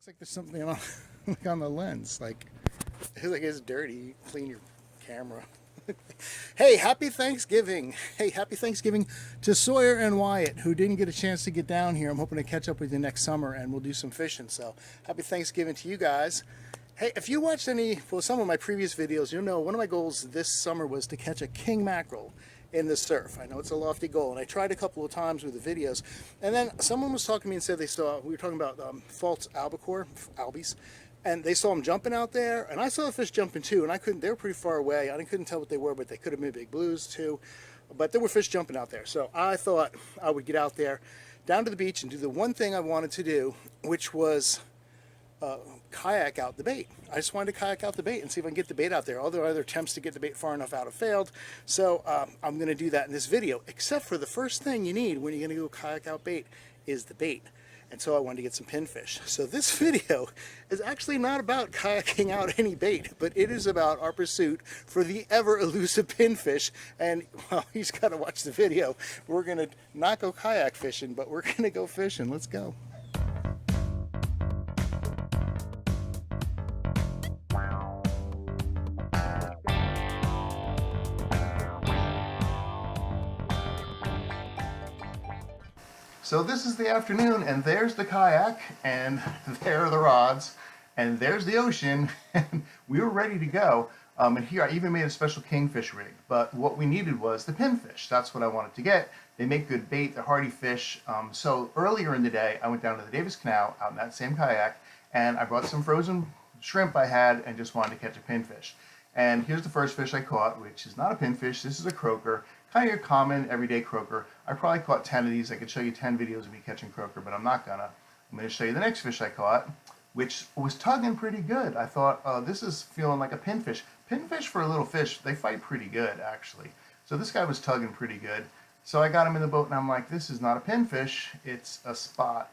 looks like there's something on, like on the lens. Like it's dirty. Clean your camera. Hey, happy Thanksgiving. Hey, happy Thanksgiving to Sawyer and Wyatt, who didn't get a chance to get down here. I'm hoping to catch up with you next summer and we'll do some fishing. So happy Thanksgiving to you guys. Hey, if you watched some of my previous videos, you'll know one of my goals this summer was to catch a king mackerel in the surf. I know it's a lofty goal, and I tried a couple of times with the videos. And then someone was talking to me and said we were talking about false albacore, albies, and they saw them jumping out there, and I saw the fish jumping too, and they were pretty far away. I couldn't tell what they were, but they could have been big blues too. But there were fish jumping out there. So I thought I would get out there, down to the beach, and do the one thing I wanted to do, which was kayak out the bait. I just wanted to kayak out the bait and see if I can get the bait out there. All the other attempts to get the bait far enough out have failed. So I'm going to do that in this video, except for the first thing you need when you're going to go kayak out bait is the bait. And so I wanted to get some pinfish. So this video is actually not about kayaking out any bait, but it is about our pursuit for the ever elusive pinfish. And well, you just got to watch the video. We're going to not go kayak fishing, but we're going to go fishing. Let's go. So this is the afternoon, and there's the kayak, and there are the rods, and there's the ocean, and we were ready to go. And here I even made a special kingfish rig, but what we needed was the pinfish. That's what I wanted to get. They make good bait, they're hardy fish. So earlier in the day, I went down to the Davis Canal out in that same kayak, and I brought some frozen shrimp I had and just wanted to catch a pinfish. And here's the first fish I caught, which is not a pinfish. This is a croaker, kind of your common everyday croaker. I probably caught 10 of these. I could show you 10 videos of me catching croaker, but I'm not gonna. I'm gonna show you the next fish I caught, which was tugging pretty good. I thought, this is feeling like a pinfish. Pinfish for a little fish, they fight pretty good, actually. So this guy was tugging pretty good. So I got him in the boat, and I'm like, this is not a pinfish, it's a spot.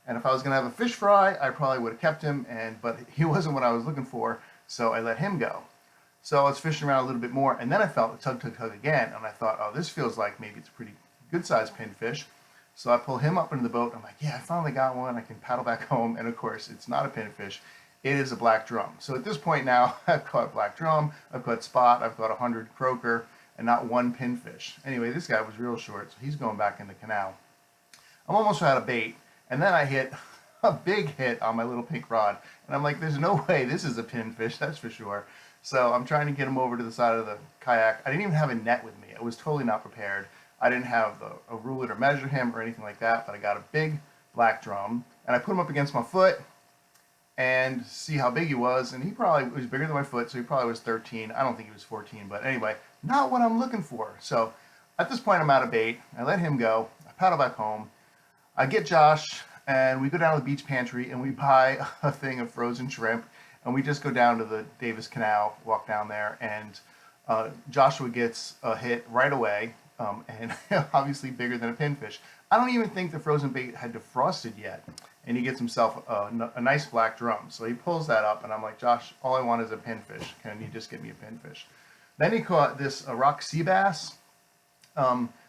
And if I was gonna have a fish fry, I probably would have kept him, but he wasn't what I was looking for, so I let him go. So I was fishing around a little bit more, and then I felt a tug, tug, tug again, and I thought, oh, this feels like maybe it's a pretty good-sized pinfish. So I pull him up into the boat, and I'm like, yeah, I finally got one. I can paddle back home, and of course, it's not a pinfish. It is a black drum. So at this point now, I've caught black drum, I've caught spot, I've caught 100 croaker, and not one pinfish. Anyway, this guy was real short, so he's going back in the canal. I'm almost out of bait, and then I hit a big hit on my little pink rod, and I'm like, there's no way this is a pinfish, that's for sure. So I'm trying to get him over to the side of the kayak. I didn't even have a net with me. I was totally not prepared. I didn't have a ruler to measure him or anything like that, but I got a big black drum, and I put him up against my foot and see how big he was, and he probably was bigger than my foot, so he probably was 13. I don't think he was 14, but anyway, not what I'm looking for. So at this point, I'm out of bait. I let him go. I paddle back home. I get Josh, and we go down to the beach pantry, and we buy a thing of frozen shrimp, and we just go down to the Davis Canal, walk down there, and Joshua gets a hit right away, and obviously bigger than a pinfish. I don't even think the frozen bait had defrosted yet, and he gets himself a nice black drum. So he pulls that up, and I'm like, Josh, all I want is a pinfish. Can you just get me a pinfish? Then he caught this rock sea bass,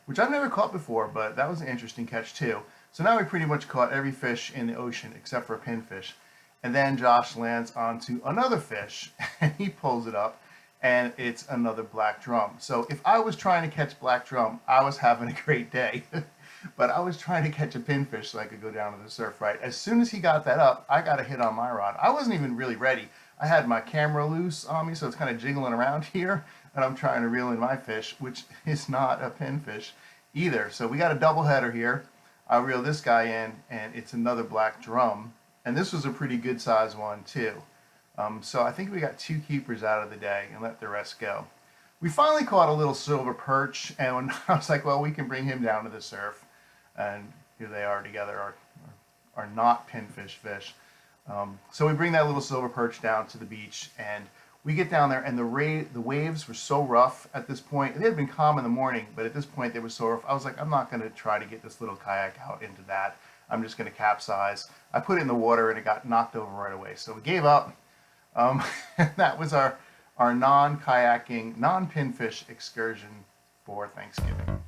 which I've never caught before, but that was an interesting catch too. So now we pretty much caught every fish in the ocean except for a pinfish. And then Josh lands onto another fish, and he pulls it up, and it's another black drum. So if I was trying to catch black drum, I was having a great day. But I was trying to catch a pinfish so I could go down to the surf, right? As soon as he got that up, I got a hit on my rod. I wasn't even really ready. I had my camera loose on me, so it's kind of jiggling around here, and I'm trying to reel in my fish, which is not a pinfish either. So we got a double header here. I reel this guy in, and it's another black drum. And this was a pretty good size one too. So I think we got 2 keepers out of the day and let the rest go. We finally caught a little silver perch, and when I was like, well, we can bring him down to the surf. And here they are together, are not pinfish fish. So we bring that little silver perch down to the beach, and we get down there, and the waves were so rough at this point. They had been calm in the morning, but at this point they were so rough. I was like, I'm not going to try to get this little kayak out into that. I'm just going to capsize. I put it in the water, and it got knocked over right away. So we gave up. That was our non-kayaking, non-pinfish excursion for Thanksgiving.